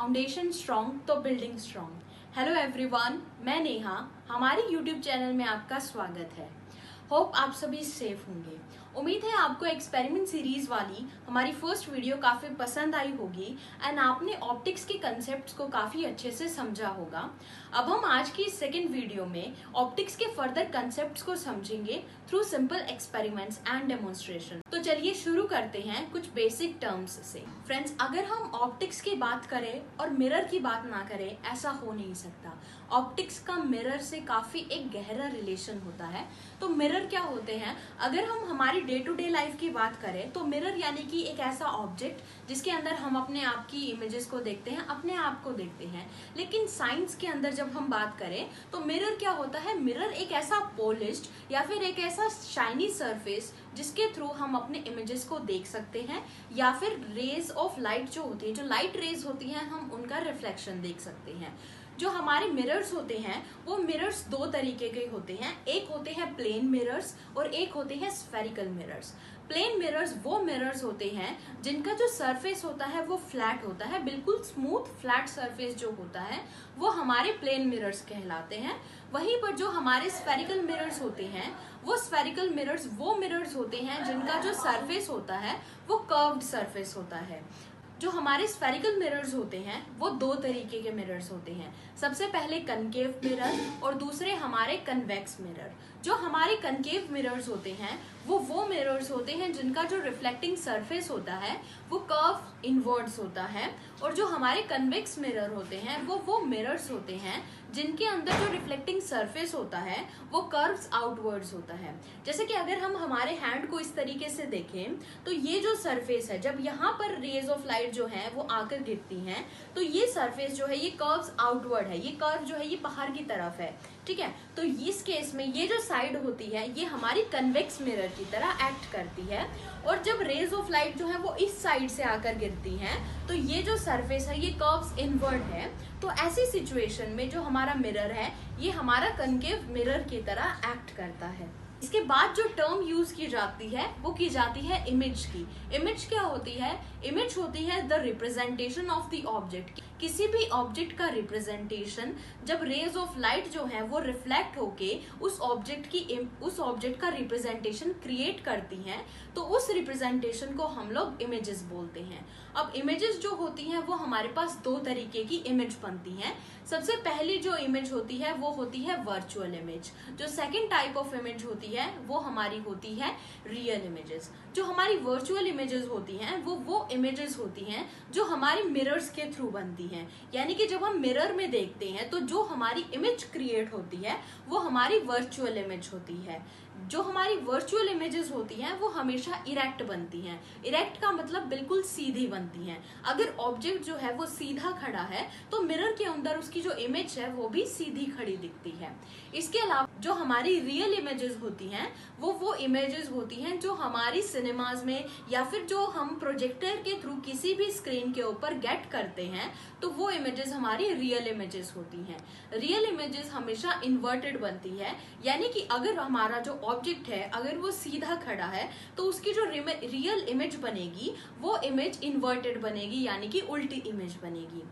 Foundation strong तो building strong. Hello everyone, मैं नेहा, हमारे यूट्यूब चैनल में आपका स्वागत है। होप आप सभी सेफ होंगे। उम्मीद है आपको एक्सपेरिमेंट सीरीज वाली हमारी फर्स्ट वीडियो काफी पसंद आई होगी एंड आपने ऑप्टिक्स के कंसेप्ट्स को काफी अच्छे से समझा होगा। अब हम आज की सेकेंड वीडियो में ऑप्टिक्स के फर्दर कंसेप्ट्स को समझेंगे through simple experiments and demonstration. तो चलिए शुरू करते हैं कुछ बेसिक टर्म्स से। फ्रेंड्स, अगर हम ऑप्टिक्स की बात करें और मिरर की बात ना करें, ऐसा हो नहीं सकता। ऑप्टिक्स का मिरर से काफी एक गहरा रिलेशन होता है। तो मिरर क्या होते हैं? अगर हम हमारी डे टू डे लाइफ की बात करें तो मिरर यानी कि एक ऐसा ऑब्जेक्ट जिसके अंदर हम अपने आप की इमेजेस को देखते हैं, अपने आप को देखते हैं। लेकिन साइंस के अंदर जब हम बात करें तो मिरर क्या होता है? मिरर एक ऐसा पॉलिश्ड या फिर एक ऐसा शाइनी सरफेस जिसके थ्रू हम अपने इमेजेस को देख सकते हैं, या फिर रेज ऑफ लाइट जो होती है, जो लाइट रेज होती हैं, हम उनका रिफ्लेक्शन देख सकते हैं। जो हमारे मिरर्स होते हैं वो मिरर्स दो तरीके के होते हैं। एक होते हैं प्लेन मिरर्स और एक होते हैं स्फेरिकल मिरर्स। प्लेन मिरर्स वो मिरर्स होते हैं जिनका जो सरफेस होता है वो फ्लैट होता है, बिल्कुल स्मूथ फ्लैट सरफेस जो होता है वो हमारे प्लेन मिरर्स कहलाते हैं। वहीं पर जो हमारे स्फेरिकल मिरर्स होते हैं वो स्फेरिकल मिरर्स वो मिरर्स होते हैं जिनका जो सरफेस होता है वो कर्व्ड सरफेस होता है। जो हमारे स्फेरिकल मिरर्स होते हैं वो दो तरीके के मिरर्स होते हैं। सबसे पहले कनकेव मिरर और दूसरे हमारे कन्वेक्स मिरर। जो हमारे कनकेव मिरर्स होते हैं वो मिरर्स होते हैं जिनका जो रिफ्लेक्टिंग सरफेस होता है वो कर्व इनवर्ड्स होता है, और जो हमारे कन्वेक्स मिरर होते हैं वो मिरर्स होते हैं जिनके अंदर जो रिफ्लेक्टिंग सरफेस होता है वो कर्व्स आउटवर्ड्स होता है। जैसे कि अगर हम हमारे हैंड को इस तरीके से देखें तो ये जो सरफेस है, जब यहाँ पर रेज ऑफ लाइट जो है वो आकर गिरती हैं तो ये सरफेस जो है ये कर्व्स आउटवर्ड है, ये कर्व जो है ये बाहर की तरफ है, ठीक है। तो इस केस में ये जो साइड होती है ये हमारी कन्वेक्स मिरर की तरह एक्ट करती है, और जब रेज ऑफ लाइट जो है वो इस साइड से आकर गिरती हैं तो ये जो सरफेस है ये कर्व्स इनवर्ड है। तो ऐसी सिचुएशन में जो हमारा मिरर है ये हमारा कनकेव मिरर की तरह एक्ट करता है। इसके बाद जो टर्म यूज की जाती है वो की जाती है इमेज की। इमेज क्या होती है? इमेज होती है the representation of the object. किसी भी ऑब्जेक्ट का रिप्रेजेंटेशन जब रेज ऑफ लाइट जो है वो रिफ्लेक्ट होके उस ऑब्जेक्ट का रिप्रेजेंटेशन क्रिएट करती हैं तो उस रिप्रेजेंटेशन को हम लोग इमेजेस बोलते हैं। अब इमेजेस जो होती हैं वो हमारे पास दो तरीके की इमेज बनती हैं। सबसे पहली जो इमेज होती है वो होती है वर्चुअल इमेज। जो सेकेंड टाइप ऑफ इमेज होती है वो हमारी होती है रियल इमेजेस। जो हमारी वर्चुअल इमेजेस होती हैं वो इमेजेस होती हैं जो हमारी मिरर्स के थ्रू बनती हैं। यानी कि जब हम मिरर में देखते हैं तो जो हमारी इमेज क्रिएट होती है वो हमारी वर्चुअल इमेज होती है। जो हमारी वर्चुअल इमेजेस होती हैं वो हमेशा इरेक्ट बनती हैं। इरेक्ट का मतलब बिल्कुल सीधी बनती हैं। अगर ऑब्जेक्ट जो है वो सीधा खड़ा है तो मिरर के अंदर उसकी जो इमेज है वो भी सीधी खड़ी दिखती है। इसके अलावा जो हमारी रियल इमेजेस होती हैं वो इमेजेस होती हैं जो हमारी सिनेमाज में या फिर जो हम प्रोजेक्टर के थ्रू किसी भी स्क्रीन के ऊपर गेट करते हैं तो वो इमेजेस हमारी रियल इमेजेस होती हैं। रियल इमेजेस हमेशा इन्वर्टेड बनती है, यानी कि अगर हमारा जो ऑब्जेक्ट है अगर वो सीधा खड़ा है तो उसकी जो रियल इमेज बनेगी वो इमेज इन्वर्टेड बनेगी, यानी कि उल्टी इमेज बनेगी।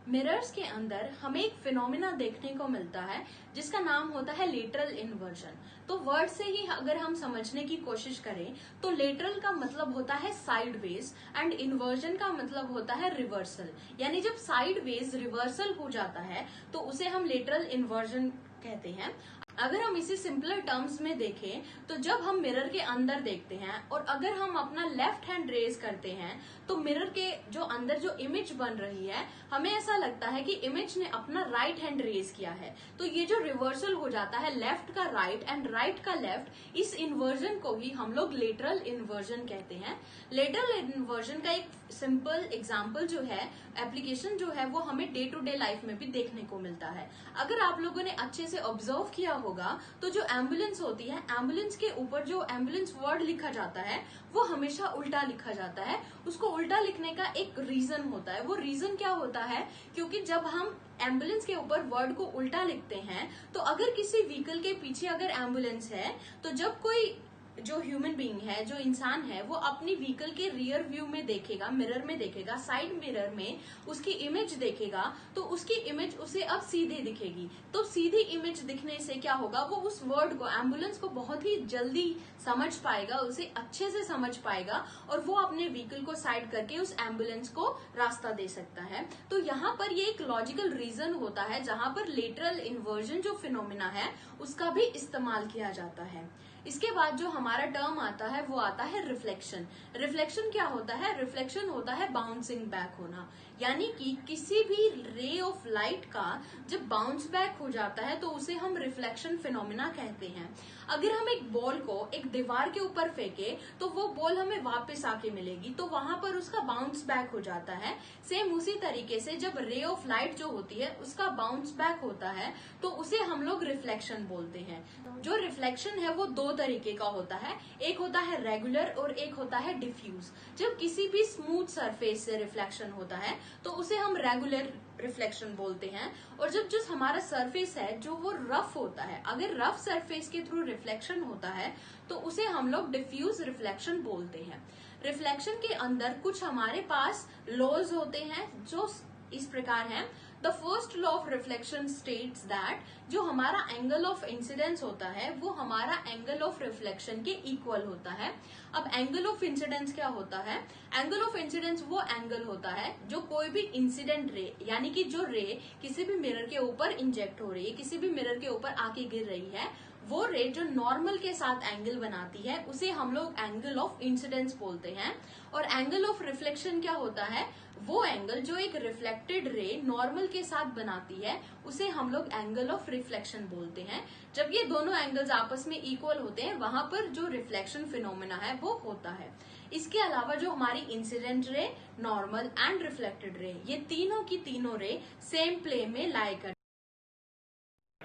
मिरर्स के अंदर हमें एक फिनोमिना देखने को मिलता है जिसका नाम होता है लेटरल इन्वर्जन। तो वर्ड से ही अगर हम समझने की कोशिश करें तो लेटरल का मतलब होता है साइडवेज एंड इन्वर्जन का मतलब होता है रिवर्सल। यानी जब साइडवेज रिवर्सल हो जाता है तो उसे हम लेटरल इन्वर्जन कहते हैं। अगर हम इसे सिंपलर टर्म्स में देखें तो जब हम मिरर के अंदर देखते हैं और अगर हम अपना लेफ्ट हैंड रेज करते हैं तो मिरर के जो अंदर जो इमेज बन रही है हमें ऐसा लगता है कि इमेज ने अपना राइट हैंड रेज किया है। तो ये जो रिवर्सल हो जाता है लेफ्ट का राइट एंड राइट का लेफ्ट, इस इन्वर्जन को ही हम लोग लेटरल इन्वर्जन कहते हैं। लेटरल इन्वर्जन का एक सिंपल एग्जाम्पल जो है, एप्लीकेशन जो है वो हमें डे टू डे लाइफ में भी देखने को मिलता है। अगर आप लोगों ने अच्छे से ऑब्जर्व किया होगा तो जो एम्बुलेंस होती है, एम्बुलेंस के ऊपर जो एम्बुलेंस वर्ड लिखा जाता है वो हमेशा उल्टा लिखा जाता है। उसको उल्टा लिखने का एक रीजन होता है। वो रीजन क्या होता है? क्योंकि जब हम एम्बुलेंस के ऊपर वर्ड को उल्टा लिखते हैं तो अगर किसी व्हीकल के पीछे अगर एम्बुलेंस है तो जब कोई जो ह्यूमन बीइंग है, जो इंसान है, वो अपनी व्हीकल के रियर व्यू में देखेगा, मिरर में देखेगा, साइड मिरर में उसकी इमेज देखेगा, तो उसकी इमेज उसे अब सीधी दिखेगी। तो सीधी इमेज दिखने से क्या होगा, वो उस वर्ड को, एम्बुलेंस को बहुत ही जल्दी समझ पाएगा, उसे अच्छे से समझ पाएगा और वो अपने व्हीकल को साइड करके उस एम्बुलेंस को रास्ता दे सकता है। तो यहाँ पर ये एक लॉजिकल रीजन होता है जहां पर लेटरल इन्वर्जन जो फिनोमिना है उसका भी इस्तेमाल किया जाता है। इसके बाद जो हमारा टर्म आता है वो आता है रिफ्लेक्शन। रिफ्लेक्शन क्या होता है? रिफ्लेक्शन होता है बाउंसिंग बैक होना, यानी कि किसी भी रे ऑफ लाइट का जब बाउंस बैक हो जाता है तो उसे हम रिफ्लेक्शन फिनोमिना कहते हैं। अगर हम एक बॉल को एक दीवार के ऊपर फेंके तो वो बॉल हमें वापस आके मिलेगी, तो वहां पर उसका बाउंस बैक हो जाता है। सेम उसी तरीके से जब रे ऑफ लाइट जो होती है उसका बाउंस बैक होता है तो उसे हम लोग रिफ्लेक्शन बोलते हैं। जो रिफ्लेक्शन है वो दो तरीके का होता है, एक होता है रेगुलर और एक होता है डिफ्यूज। जब किसी भी स्मूथ सरफेस से रिफ्लेक्शन होता है तो उसे हम रेगुलर रिफ्लेक्शन बोलते हैं, और जब जो हमारा सरफेस है जो वो रफ होता है, अगर रफ सरफेस के थ्रू रिफ्लेक्शन होता है तो उसे हम लोग डिफ्यूज रिफ्लेक्शन बोलते हैं। रिफ्लेक्शन के अंदर कुछ हमारे पास लॉज होते हैं जो इस प्रकार हैं। The first law of reflection states that जो हमारा एंगल ऑफ इंसिडेंस होता है वो हमारा एंगल ऑफ रिफ्लेक्शन के इक्वल होता है। अब एंगल ऑफ इंसिडेंस क्या होता है? एंगल ऑफ इंसिडेंस वो एंगल होता है जो कोई भी इंसिडेंट रे, यानी कि जो रे किसी भी मिरर के ऊपर इंजेक्ट हो रही है, किसी भी मिरर के ऊपर आके गिर रही है, वो रे जो नॉर्मल के साथ एंगल बनाती है उसे हम लोग एंगल ऑफ इंसिडेंस बोलते हैं। और एंगल ऑफ रिफ्लेक्शन क्या होता है? वो एंगल जो एक रिफ्लेक्टेड रे नॉर्मल के साथ बनाती है उसे हम लोग एंगल ऑफ रिफ्लेक्शन बोलते हैं। जब ये दोनों एंगल्स आपस में इक्वल होते हैं वहां पर जो रिफ्लेक्शन फिनोमेना है वो होता है। इसके अलावा जो हमारी incident ray, normal and reflected ray, ये तीनों की तीनों रे सेम प्लेन में लाई करती।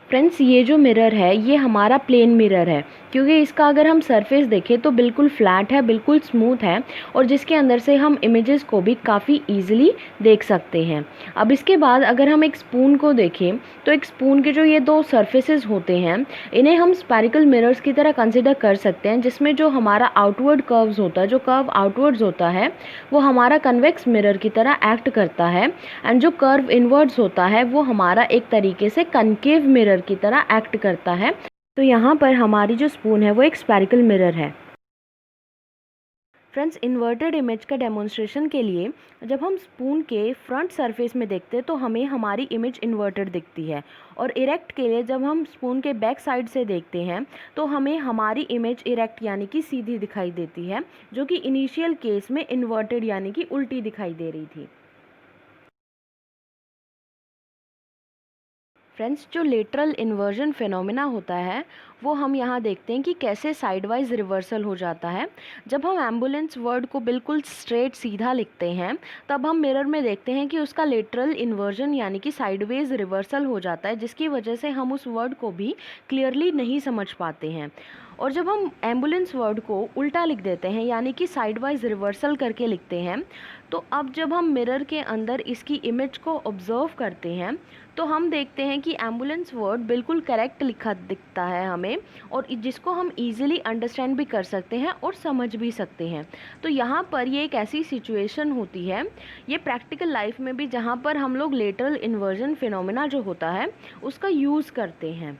फ्रेंड्स, ये जो मिरर है ये हमारा प्लेन मिरर है, क्योंकि इसका अगर हम सरफेस देखें तो बिल्कुल फ्लैट है, बिल्कुल स्मूथ है, और जिसके अंदर से हम इमेजेस को भी काफ़ी इजीली देख सकते हैं। अब इसके बाद अगर हम एक स्पून को देखें तो एक स्पून के जो ये दो सरफेसेस होते हैं इन्हें हम स्पेरिकल मिरर्स की तरह कंसिडर कर सकते हैं, जिसमें जो हमारा आउटवर्ड कर्व्स होता है, जो कर्व आउटवर्ड्स होता है वो हमारा कन्वेक्स मिरर की तरह एक्ट करता है, एंड जो कर्व इनवर्ड्स होता है वो हमारा एक तरीके से कनकेव मिरर की तरह एक्ट करता है। तो यहाँ पर हमारी जो स्पून है वो एक स्पेरिकल मिरर है। फ्रेंड्स, इन्वर्टेड इमेज का डेमोन्स्ट्रेशन के लिए जब हम स्पून के फ्रंट सरफेस में देखते हैं तो हमें हमारी इमेज इन्वर्टेड दिखती है, और इरेक्ट के लिए जब हम स्पून के बैक साइड से देखते हैं तो हमें हमारी इमेज इरेक्ट यानी कि सीधी दिखाई देती है, जो कि इनिशियल केस में इन्वर्टेड यानी कि उल्टी दिखाई दे रही थी। फ्रेंड्स, जो लेटरल इन्वर्जन फिनोमिना होता है वो हम यहाँ देखते हैं कि कैसे साइड वाइज रिवर्सल हो जाता है। जब हम एम्बुलेंस वर्ड को बिल्कुल स्ट्रेट सीधा लिखते हैं तब हम मिरर में देखते हैं कि उसका लेटरल इन्वर्जन यानी कि साइडवेज रिवर्सल हो जाता है, जिसकी वजह से हम उस वर्ड को भी क्लियरली नहीं समझ पाते हैं। और जब हम एम्बुलेंस वर्ड को उल्टा लिख देते हैं यानी कि साइड वाइज रिवर्सल करके लिखते हैं, तो अब जब हम मिरर के अंदर इसकी इमेज को ऑब्जर्व करते हैं तो हम देखते हैं कि एम्बुलेंस वर्ड बिल्कुल करेक्ट लिखा दिखता है हमें, और जिसको हम इजीली अंडरस्टैंड भी कर सकते हैं और समझ भी सकते हैं। तो यहाँ पर ये एक ऐसी सिचुएशन होती है, ये प्रैक्टिकल लाइफ में भी, जहाँ पर हम लोग लेटरल इन्वर्जन फिनोमेना जो होता है उसका यूज़ करते हैं।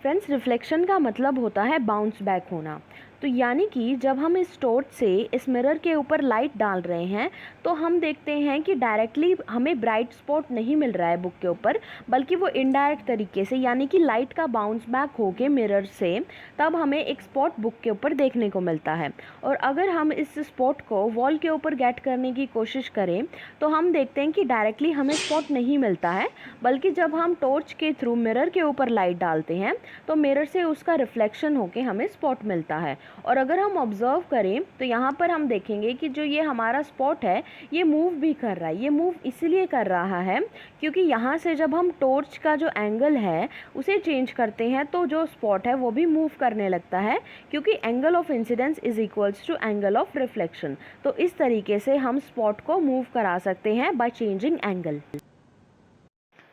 फ्रेंड्स, रिफ्लेक्शन का मतलब होता है बाउंस बैक होना। तो यानी कि जब हम इस टॉर्च से इस मिरर के ऊपर लाइट डाल रहे हैं तो हम देखते हैं कि डायरेक्टली हमें ब्राइट स्पॉट नहीं मिल रहा है बुक के ऊपर, बल्कि वो इनडायरेक्ट तरीके से, यानी कि लाइट का बाउंस बैक होके मिरर से तब हमें एक स्पॉट बुक के ऊपर देखने को मिलता है। और अगर हम इस स्पॉट को वॉल के ऊपर गेट करने की कोशिश करें तो हम देखते हैं कि डायरेक्टली हमें स्पॉट नहीं मिलता है, बल्कि जब हम टॉर्च के थ्रू मिरर के ऊपर लाइट डालते हैं तो मिरर से उसका रिफ्लेक्शन होके हमें स्पॉट मिलता है। और अगर हम ऑब्ज़र्व करें तो यहाँ पर हम देखेंगे कि जो ये हमारा स्पॉट है ये मूव भी कर रहा है। ये मूव इसलिए कर रहा है क्योंकि यहाँ से जब हम टॉर्च का जो एंगल है उसे चेंज करते हैं तो जो स्पॉट है वो भी मूव करने लगता है, क्योंकि angle of incidence is equals to angle of reflection. तो इस तरीके से हम स्पॉट को मूव करा सकते हैं बाय चेंजिंग एंगल।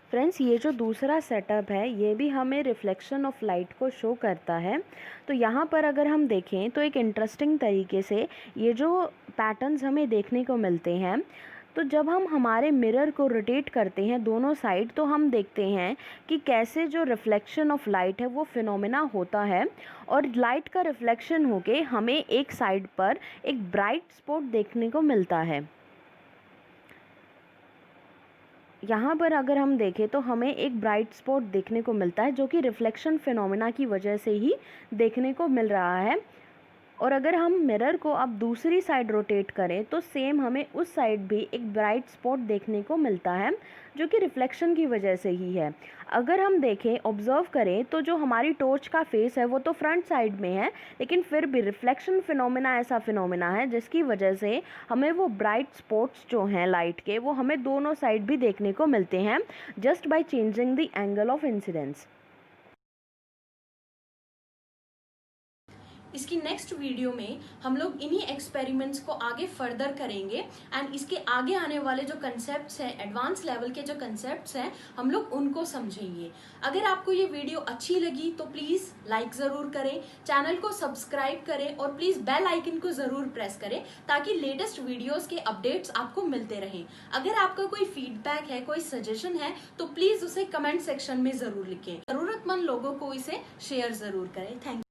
फ्रेंड्स, ये जो दूसरा सेटअप है ये भी हमें रिफ्लेक्शन ऑफ लाइट को शो करता है। तो यहाँ पर अगर हम देखें तो एक इंटरेस्टिंग तरीके से ये जो पैटर्न्स हमें देखने को मिलते हैं, तो जब हम हमारे मिरर को रोटेट करते हैं दोनों साइड तो हम देखते हैं कि कैसे जो रिफ्लेक्शन ऑफ लाइट है वो फिनोमेना होता है और लाइट का रिफ्लेक्शन होके हमें एक साइड पर एक ब्राइट स्पॉट देखने को मिलता है। यहाँ पर अगर हम देखें तो हमें एक ब्राइट स्पॉट देखने को मिलता है जो कि रिफ्लेक्शन फिनोमेना की वजह से ही देखने को मिल रहा है। और अगर हम मिरर को अब दूसरी साइड रोटेट करें तो सेम हमें उस साइड भी एक ब्राइट स्पॉट देखने को मिलता है जो कि रिफ्लेक्शन की वजह से ही है। अगर हम देखें, ऑब्ज़र्व करें तो जो हमारी टॉर्च का फेस है वो तो फ्रंट साइड में है, लेकिन फिर भी रिफ्लेक्शन फिनोमेना ऐसा फिनोमेना है जिसकी वजह से हमें वो ब्राइट स्पॉट्स जो हैं लाइट के वो हमें दोनों साइड भी देखने को मिलते हैं just by changing the angle of incidence. इसकी नेक्स्ट वीडियो में हम लोग इन्हीं एक्सपेरिमेंट्स को आगे फर्दर करेंगे एंड इसके आगे आने वाले जो कंसेप्ट्स हैं, एडवांस लेवल के जो कंसेप्ट्स हैं, हम लोग उनको समझेंगे। अगर आपको ये वीडियो अच्छी लगी तो प्लीज़ लाइक ज़रूर करें, चैनल को सब्सक्राइब करें और प्लीज़ बेल आइकन को ज़रूर प्रेस करें ताकि लेटेस्ट वीडियोज़ के अपडेट्स आपको मिलते रहें। अगर आपका कोई फीडबैक है, कोई सजेशन है तो प्लीज़ उसे कमेंट सेक्शन में ज़रूर लिखें। ज़रूरतमंद लोगों को इसे शेयर ज़रूर करें। Thank you.